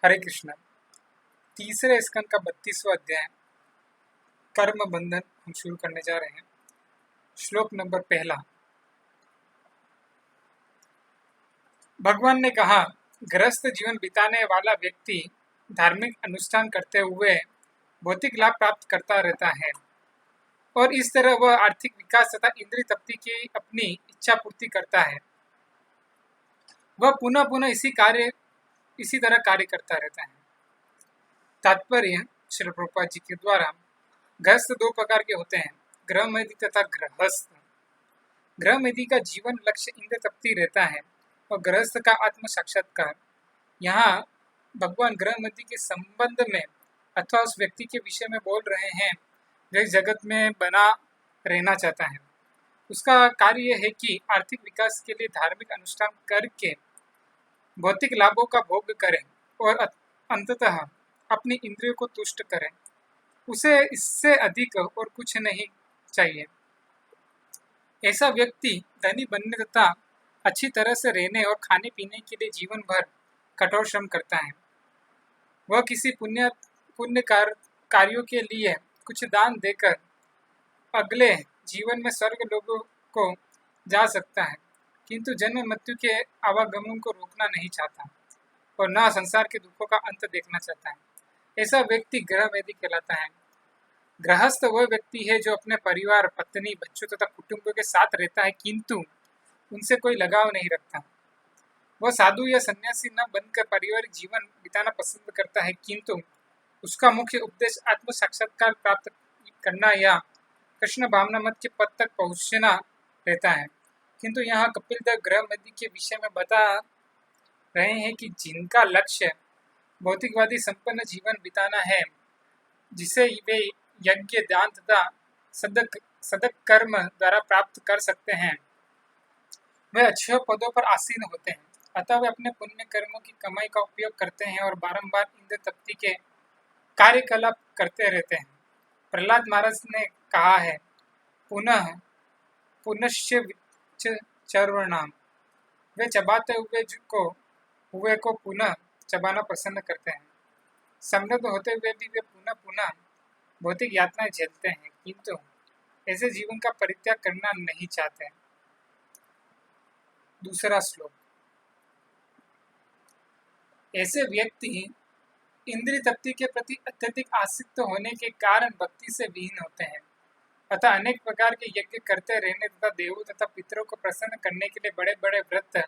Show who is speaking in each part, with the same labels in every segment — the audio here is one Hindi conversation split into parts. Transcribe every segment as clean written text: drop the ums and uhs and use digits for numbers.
Speaker 1: हरे कृष्ण। तीसरे स्कंद का 32वां अध्याय कर्म बंधन हम शुरू करने जा रहे हैं। श्लोक नंबर 1। भगवान ने कहा, गृहस्थ जीवन बिताने वाला व्यक्ति धार्मिक अनुष्ठान करते हुए भौतिक लाभ प्राप्त करता रहता है और इस तरह वह आर्थिक विकास तथा इंद्रिय तृप्ति की अपनी इच्छा पूर्ति करता है। वह पुनः पुनः इसी तरह कार्य करता रहता है। तात्पर्य श्री प्रभुपाद जी के द्वारा गृहस्थ दो प्रकार के होते हैं, गृहमेधी तथा गृहस्थ। गृहमेधी का जीवन लक्ष्य इंद्रिय तृप्ति रहता है और गृहस्थ का आत्म साक्षात्कार। यहाँ भगवान गृहमेधी के संबंध में अथवा उस व्यक्ति के विषय में बोल रहे हैं जो जगत में बना रहना चाहता है। उसका कार्य यह है कि आर्थिक विकास के लिए धार्मिक अनुष्ठान करके भौतिक लाभों का भोग करें और अंततः अपनी इंद्रियों को तुष्ट करें। उसे इससे अधिक और कुछ नहीं चाहिए। ऐसा व्यक्ति धनी बनने तथा अच्छी तरह से रहने और खाने पीने के लिए जीवन भर कठोर श्रम करता है। वह किसी पुण्य कार्यों के लिए कुछ दान देकर अगले जीवन में स्वर्ग लोगों को जा सकता है, किंतु जन्म मृत्यु के आवागमन को रोकना नहीं चाहता और न संसार के दुखों का अंत देखना चाहता है। ऐसा व्यक्ति गृहमेधी कहलाता है। गृहस्थ वह व्यक्ति है जो अपने परिवार, पत्नी, बच्चों तथा कुटुंबों के साथ रहता है किंतु उनसे कोई लगाव नहीं रखता। वह साधु या सन्यासी न बनकर पारिवारिक जीवन बिताना पसंद करता है, किंतु उसका मुख्य उद्देश्य आत्म साक्षात्कार प्राप्त करना या कृष्ण भावना मत के पद तक पहुंचना रहता है। किंतु यहाँ कपिल देव गृहमेधी के विषय में बता रहे हैं कि जिनका लक्ष्य भौतिकवादी संपन्न जीवन बिताना है, जिसे वे यज्ञ, दान तथा सदक कर्म द्वारा प्राप्त कर सकते हैं, वे अच्छे पदों पर आसीन होते हैं। अतः वे अपने पुण्य कर्मों की कमाई का उपयोग करते हैं और बारंबार इंद्र तृप्ति के कार्यकलाप करते रहते हैं। प्रहलाद महाराज ने कहा है, पुनश्च चर्वणाम। वे चबाते हुए को पुनः चबाना पसंद करते हैं। समृद्ध होते हुए भी वे पुनः पुनः भौतिक यातनाएं झेलते हैं, किंतु ऐसे जीवन का परित्याग करना नहीं चाहते। दूसरा श्लोक। ऐसे व्यक्ति इंद्रिय तृप्ति के प्रति अत्यधिक आसक्त होने के कारण भक्ति से विहीन होते हैं। अतः अनेक प्रकार के यज्ञ करते रहने तथा देवों तथा पितरों को प्रसन्न करने के लिए बड़े बड़े व्रत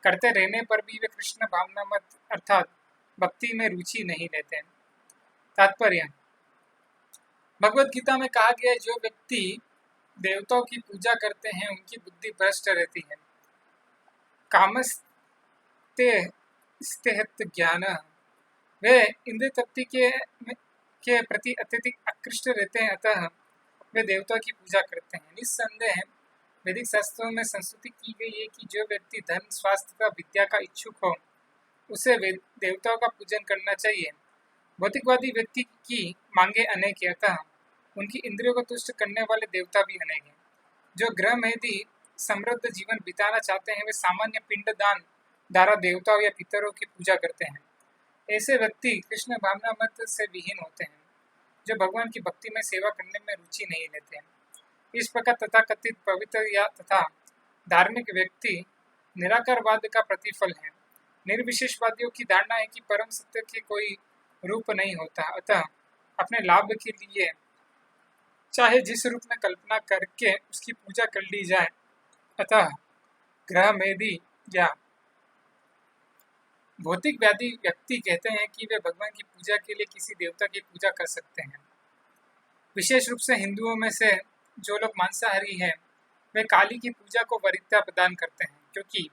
Speaker 1: करते रहने पर भी वे कृष्ण भावना मत अर्थात भक्ति में रुचि नहीं लेते। तात्पर्य, भगवद गीता में कहा गया है, जो व्यक्ति देवताओं की पूजा करते हैं उनकी बुद्धि भ्रष्ट रहती है। कामस्ते स्तेहत ज्ञान। वे इंद्रिय तृप्ति के प्रति अत्यधिक आकृष्ट रहते हैं, अतः वे देवताओं की पूजा करते हैं। निस्संदेह वैदिक शास्त्रों में संस्तुति की गई है कि जो व्यक्ति धन, स्वास्थ्य तथा विद्या का इच्छुक हो उसे देवताओं का पूजन करना चाहिए। भौतिकवादी व्यक्ति की मांगे अनेक है, अतः उनकी इंद्रियों को तुष्ट करने वाले देवता भी अनेक हैं। जो गृहमेधी समृद्ध जीवन बिताना चाहते हैं वे सामान्य पिंड दान द्वारा देवताओं या पितरों की पूजा करते हैं। ऐसे व्यक्ति कृष्ण भावना मत से विहीन होते हैं, जो भगवान की भक्ति में सेवा करने में रुचि नहीं लेते हैं। इस प्रकार तथाकथित पवित्र या तथा धार्मिक व्यक्ति निराकारवाद का प्रतिफल है। निर्विशेषवादियों की धारणा है कि परम सत्य के कोई रूप नहीं होता, अतः अपने लाभ के लिए चाहे जिस रूप में कल्पना करके उसकी पूजा कर ली जाए। अतः गृहमेधी या भौतिकवादी व्यक्ति कहते हैं कि वे भगवान की पूजा के लिए किसी देवता की पूजा कर सकते हैं। विशेष रूप से हिंदुओं में से जो लोग मांसाहारी हैं वे काली की पूजा को वरीयता प्रदान करते हैं, क्योंकि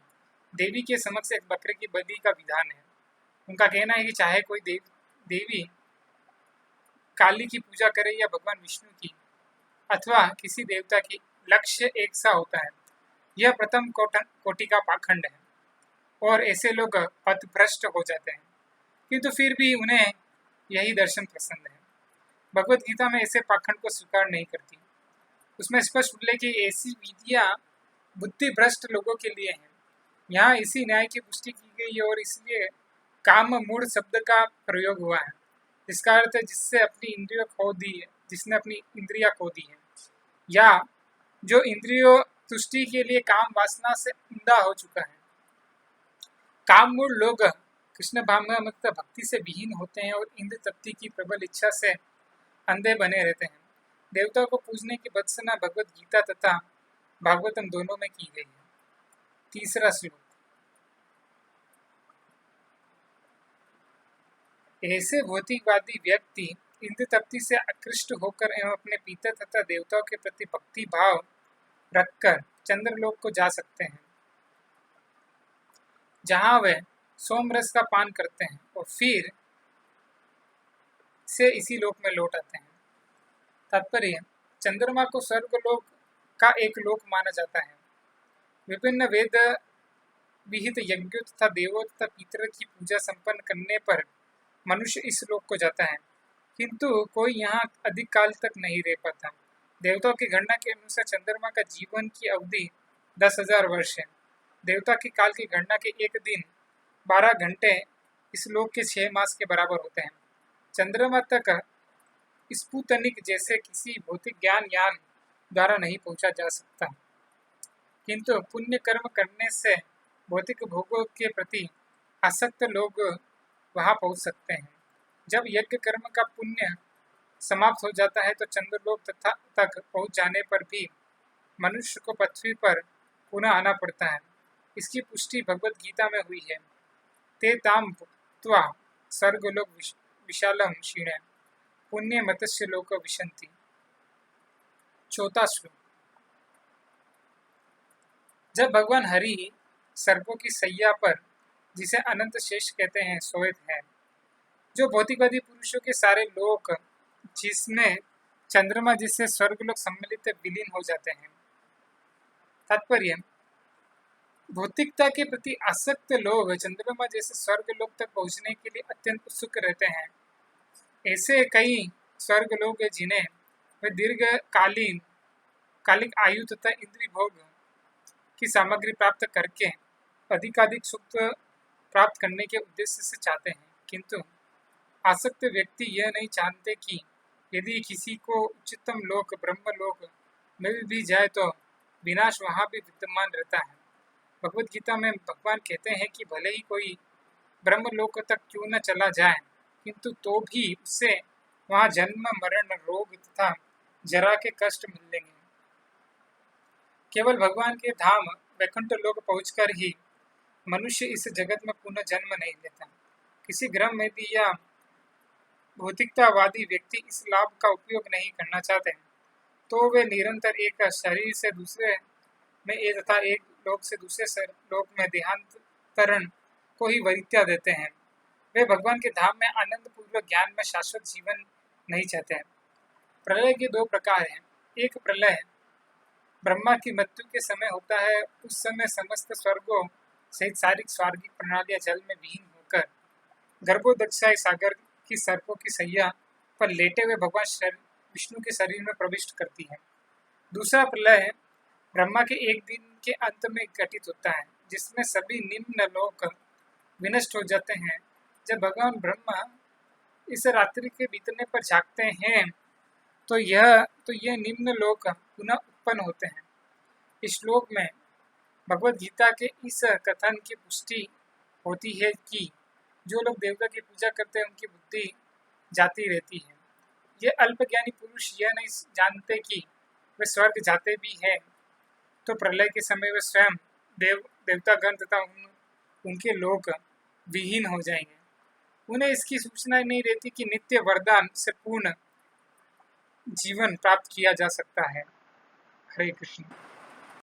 Speaker 1: देवी के समक्ष एक बकरे की बलि का विधान है। उनका कहना है कि चाहे कोई देवी काली की पूजा करे या भगवान विष्णु की अथवा किसी देवता की, लक्ष्य एक सा होता है। यह प्रथम कोटि का पाखंड है और ऐसे लोग पथभ्रष्ट हो जाते हैं, किंतु फिर भी उन्हें यही दर्शन पसंद है। भगवद गीता में ऐसे पाखंड को स्वीकार नहीं करती। उसमें स्पष्ट उल्लेख कि ऐसी विधियां बुद्धि भ्रष्ट लोगों के लिए हैं। यहाँ इसी न्याय की पुष्टि की गई है और इसलिए काम मूढ़ शब्द का प्रयोग हुआ है, जिसका अर्थ है जिससे अपनी इंद्रियों खो दी है, जिसने अपनी इंद्रिया खो दी है, या जो इंद्रियों तुष्टि के लिए काम वासना से अंधा हो चुका है। काम मूढ़ लोग कृष्ण भावनामत्त भक्ति से विहीन होते हैं और इंद्र तृप्ति की प्रबल इच्छा से अंधे बने रहते हैं। देवताओं को पूजने की भत्सना भगवत गीता तथा भागवतम दोनों में की गई है। तीसरा श्लोक। ऐसे भौतिकवादी व्यक्ति इंद्र तृप्ति से आकृष्ट होकर एवं अपने पिता तथा देवताओं के प्रति भक्ति भाव रखकर चंद्रलोक को जा सकते हैं, जहां वे सोमरस का पान करते हैं और फिर से इसी लोक में लौट आते हैं। तात्पर्य, चंद्रमा को स्वर्गलोक का एक लोक माना जाता है। विभिन्न वेद विहित यज्ञों तथा देवों तथा पितर की पूजा संपन्न करने पर मनुष्य इस लोक को जाता है, किंतु कोई यहाँ अधिक काल तक नहीं रह पाता। देवताओं की गणना के अनुसार चंद्रमा का जीवन की अवधि 10,000 वर्ष है। देवता की काल की गणना के एक दिन 12 घंटे इस लोक के 6 मास के बराबर होते हैं। चंद्रमा तक स्पुतनिक जैसे किसी भौतिक ज्ञान यान द्वारा नहीं पहुंचा जा सकता, किंतु पुण्य कर्म करने से भौतिक भोगों के प्रति आसक्त लोग वहां पहुंच सकते हैं। जब यज्ञ कर्म का पुण्य समाप्त हो जाता है तो चंद्रलोक तक पहुंच जाने पर भी मनुष्य को पृथ्वी पर पुनः आना पड़ता है। इसकी पुष्टि भगवत गीता में हुई है। ते ताम भुक्त्वा स्वर्गलोक विशालम क्षीणे पुण्य मत्स्य लोक विशंति। चौथा श्लोक। जब भगवान हरि सर्पों की सैया पर, जिसे अनंत शेष कहते हैं, सोए हैं, जो भौतिकवादी पुरुषों के सारे लोक जिसमें चंद्रमा जिससे स्वर्गलोक सम्मिलित विलीन हो जाते हैं। तात्पर्य, भौतिकता के प्रति आसक्त लोग चंद्रमा जैसे स्वर्गलोक तक पहुंचने के लिए अत्यंत उत्सुक रहते हैं। ऐसे कई स्वर्गलोक हैं जिन्हें वे कालिक आयु तथा इंद्रिय भोग की सामग्री प्राप्त करके अधिकाधिक सुख प्राप्त करने के उद्देश्य से चाहते हैं, किंतु आसक्त व्यक्ति यह नहीं जानते कि यदि किसी को उच्चतम लोक ब्रह्मलोक मिल भी जाए तो विनाश वहां भी विद्यमान रहता है। भगवत गीता में भगवान कहते हैं कि भले ही कोई ब्रह्मलोक तक क्यों न चला जाए, किंतु तो भी उससे वहां जन्म मरण रोग तथा जरा के कष्ट मिलेंगे। केवल भगवान के धाम वैकुंठ लोक पहुंचकर ही मनुष्य इस जगत में पुनः जन्म नहीं लेता। किसी ग्रह में भी या भौतिकतावादी व्यक्ति इस लाभ का उपयोग नहीं करना चाहते, तो वे निरंतर एक शरीर से दूसरे में तथा एक लोक से दूसरे लोक में देहांतरण को ही वरीयता देते हैं। वे भगवान के धाम में आनंद पूर्वक ज्ञान में शाश्वत जीवन नहीं चाहते हैं। प्रलय के 2 प्रकार हैं। एक प्रलय ब्रह्मा की मृत्यु के समय होता है। उस समय समस्त स्वर्गों सहित सारी स्वार्गिक प्रणालियां जल में विहीन होकर गर्भोदक्षाय सागर की सर्पों की सैया पर लेटे हुए भगवान विष्णु के शरीर में प्रविष्ट करती है। दूसरा प्रलय ब्रह्मा के एक दिन के अंत में घटित होता है, जिसमें सभी निम्न लोक विनष्ट हो जाते हैं। जब भगवान ब्रह्मा इस रात्रि के बीतने पर झांकते हैं तो यह निम्न लोक पुनः उत्पन्न होते हैं। इस श्लोक में भगवत गीता के इस कथन की पुष्टि होती है कि जो लोग देवता की पूजा करते हैं उनकी बुद्धि जाती रहती है। ये अल्पज्ञानी पुरुष यह नहीं जानते कि वे स्वर्ग जाते भी हैं तो प्रलय के समय वे स्वयं देवतागण तथा उनके लोक विहीन हो जाएंगे। उन्हें इसकी सूचना नहीं रहती कि नित्य वरदान से पूर्ण जीवन प्राप्त किया जा सकता है। हरे कृष्ण।